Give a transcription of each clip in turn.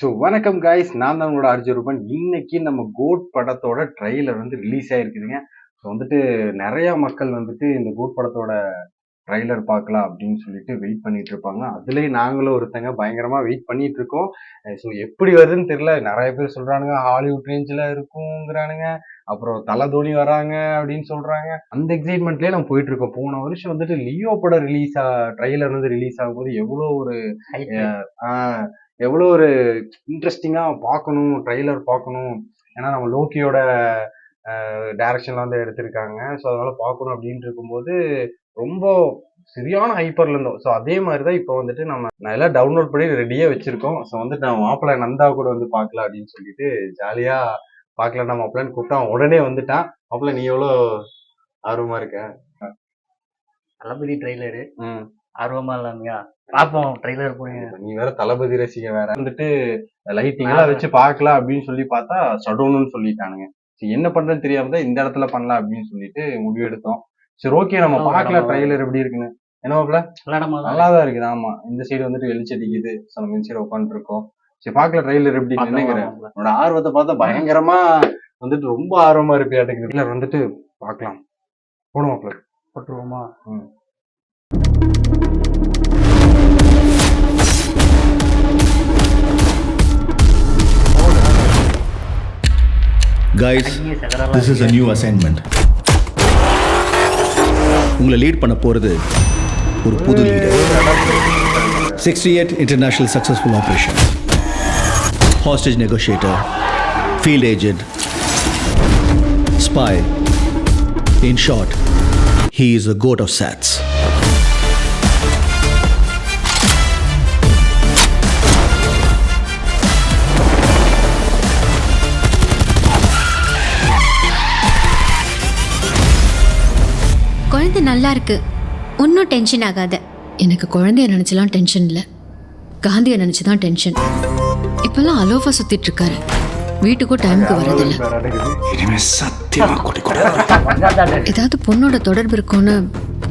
So வணக்கம் guys, நான் தான் உங்களோட அர்ஜுன். இன்னைக்கு நம்ம கோட் படத்தோட ட்ரெய்லர் ரிலீஸ் ஆயிருக்குதுங்க. ஸோ நிறைய மக்கள் இந்த கோட் படத்தோட ட்ரைலர் பார்க்கலாம் அப்படின்னு சொல்லிட்டு வெயிட் பண்ணிட்டு இருப்பாங்க. அதுலயே நாங்களும் ஒருத்தங்க பயங்கரமா வெயிட் பண்ணிட்டு இருக்கோம். ஸோ எப்படி வருதுன்னு தெரியல. நிறைய பேர் சொல்றானுங்க ஹாலிவுட் ரேஞ்சில் இருக்குங்கிறானுங்க, அப்புறம் தலை தோனி வராங்க அப்படின்னு சொல்றாங்க. அந்த எக்ஸைட்மெண்ட்லயே நம்ம போயிட்டு இருக்கோம். போன வருஷம் லியோ படம் ட்ரைலர் ரிலீஸ் ஆகும்போது எவ்வளோ ஒரு இன்ட்ரெஸ்டிங்கா பார்க்கணும், ட்ரைலர் பார்க்கணும். ஏன்னா நம்ம லோக்கியோட டைரக்ஷன்ல எடுத்திருக்காங்க. ஸோ அதனால பார்க்கணும் அப்படின்னு இருக்கும்போது ரொம்ப சரியான ஹைப்பர்ல இருந்தோம். ஸோ அதே மாதிரிதான் இப்போ நான் எல்லாம் டவுன்லோட் பண்ணி ரெடியா வச்சிருக்கோம். ஸோ நான் மாப்பிள்ளை நந்தா கூட பார்க்கலாம் அப்படின்னு சொல்லிட்டு ஜாலியா பார்க்கலாம்டா மாப்பிள்ளைன்னு கூப்பிட்டான். உடனே வந்துட்டான். மாப்பிள்ளை நீ எவ்வளோ ஆர்வமா இருக்க? தளபதி ட்ரெய்லரு ஆர்வமா இல்லாமையா பாப்போம். ட்ரெய்லர் போய் நீ வேற தளபதி ரசிக வேற லைட்டிங் எல்லாம் வச்சு பார்க்கலாம் அப்படின்னு சொல்லி பார்த்தா ஷடவுன்னு சொல்லிட்டானுங்க. என்ன பண்றதுன்னு தெரியாம தான் இந்த இடத்துல பண்ணலாம் அப்படின்னு சொல்லிட்டு முடிவு எடுத்தோம். சரி ஓகே, நம்ம பார்க்கலாம் ட்ரெய்லர் எப்படி இருக்குன்னு. என்னவாப்ல நல்லாதான் இருக்குது. ஆமா, இந்த சைடு வெளிச்சடிக்குது. நம்ம இந்த சைடு உட்காந்துட்டு இருக்கோம். சரி பார்க்கலாம் ட்ரெய்லர் எப்படி நினைக்கிறேன். உன்னோட ஆர்வத்தை பார்த்தா பயங்கரமா ரொம்ப ஆர்வமா இருப்பியாட்டுக்கு. ட்ரெய்லர் பார்க்கலாம். போடுவாப்ல போட்டுருவோமா? Guys, this is a new assignment. உங்களை லீட் பண்ண போறது ஒரு புது leader. 68 international successful operation, hostage negotiator, field agent, spy. In short, he is a goat of SATS. குழந்தை நல்லா இருக்கு, ஒன்றும் டென்ஷன் ஆகாத. எனக்கு குழந்தைய நினைச்சலாம் டென்ஷன் இல்லை, காந்தியை நினைச்சுதான் டென்ஷன். இப்பெல்லாம் அலோஃபா சுத்திட்டு இருக்காரு, வீட்டுக்கும் டைமுக்கு வரதில்லை. ஏதாவது பொண்ணோட தொடர்பு இருக்கும்னு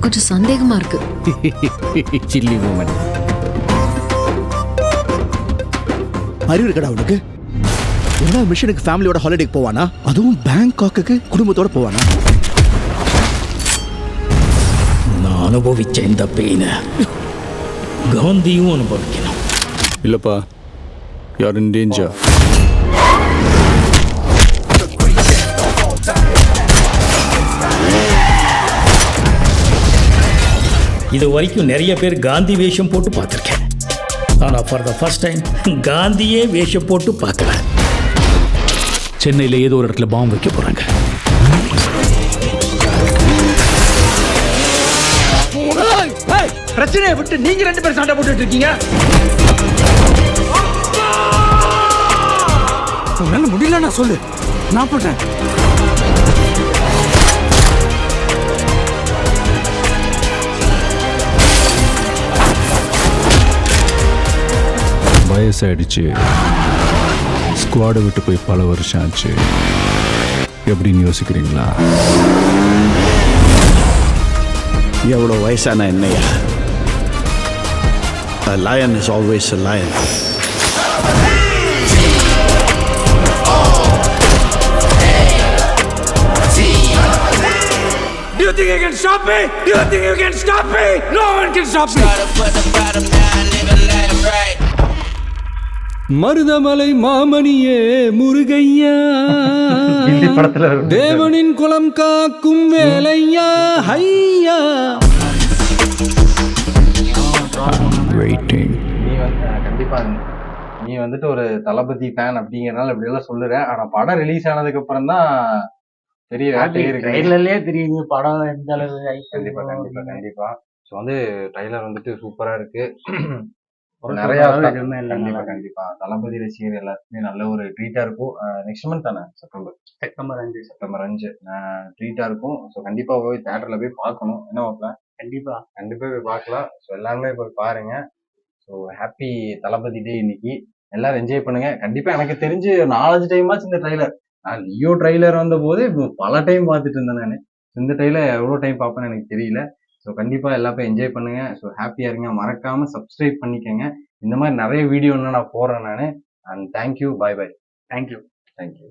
கொஞ்சம் சந்தேகமா இருக்கு. அறிவு இருக்கடா உனக்கு? எல்லா மிஷனுக்கு ஃபேமிலியோட ஹாலிடேக்கு போவானா? அதுவும் பேங்காக்கு குடும்பத்தோட போவானா? அனுபவிச்ச இந்த பெயினை காந்தியும் அனுபவிக்கணும். இல்லப்பா, யார் இன் டேஞ்சர். இது வரைக்கும் நிறைய பேர் காந்தி வேஷம் போட்டு பார்த்துருக்கேன். ஆனால் ஃபார் த ஃபர்ஸ்ட் டைம் காந்தியே வேஷம் போட்டு பார்க்கல. சென்னையில் ஏதோ ஒரு இடத்துல பாம்பு வைக்க போகிறாங்க. பிரச்சனையை விட்டு நீங்க ரெண்டு பேரும் சண்டை போட்டுட்டு இருக்கீங்க. உன்னால முடியல, நான் சொல்லு, நான் போட்டேன். வயசாயிடுச்சு, ஸ்குவாடை விட்டு போய் பல வருஷம் ஆச்சு. எப்படின்னு யோசிக்கிறீங்களா? எவ்வளோ வயசான என்னையா? A lion is always a lion. Do you think you can stop me? Do you think you can stop me? No one can stop me. Marudhamalai மாமணியே முருகையா, தேவனின் குலம் காக்கும் வேலையா, ஹையா. வெயிட்டிங். கண்டிப்பா நீ ஒரு தளபதி ஃபேன் அப்படிங்கறதுனால இப்படி எல்லாம் சொல்லுற. ஆனா படம் ரிலீஸ் ஆனதுக்கு அப்புறம் தான் பெரிய ட்ரெய்லர்லயே தெரியுது படம் எந்த அளவு. கண்டிப்பா கண்டிப்பா கண்டிப்பா. ஸோ ட்ரெய்லர் சூப்பரா இருக்கு. நிறைய கண்டிப்பா கண்டிப்பா தளபதி ரசிகர் எல்லாருக்குமே நல்ல ஒரு ட்ரீட்டா இருக்கும். நெக்ஸ்ட் மந்த் தானே, செப்டம்பர் 5 ட்ரீட்டா இருக்கும். ஸோ கண்டிப்பா போய் தியேட்டர்ல போய் பார்க்கணும். என்ன பார்க்கலாம்? கண்டிப்பா போய் பார்க்கலாம். ஸோ எல்லாருமே போய் பாருங்க. ஸோ ஹாப்பி தளபதி டே இன்னைக்கு. எல்லாரும் என்ஜாய் பண்ணுங்க. கண்டிப்பா எனக்கு தெரிஞ்சு 4-5 டைம் ஆச்சு இந்த ட்ரெய்லர். நான் லியோ ட்ரெய்லர் வந்த போது பல டைம் பார்த்துட்டு இருந்தேன் நான். இந்த ட்ரெய்லர் எவ்வளவு டைம் பார்ப்பேன்னு எனக்கு தெரியல. ஸோ கண்டிப்பாக எல்லாத்தையும் என்ஜாய் பண்ணுங்க. ஸோ ஹாப்பியாக இருங்க. மறக்காமல் சப்ஸ்கிரைப் பண்ணிக்கோங்க. இந்த மாதிரி நிறைய வீடியோ நான் போடுறேன் நான். And thank you. Bye bye. Thank you. Thank you.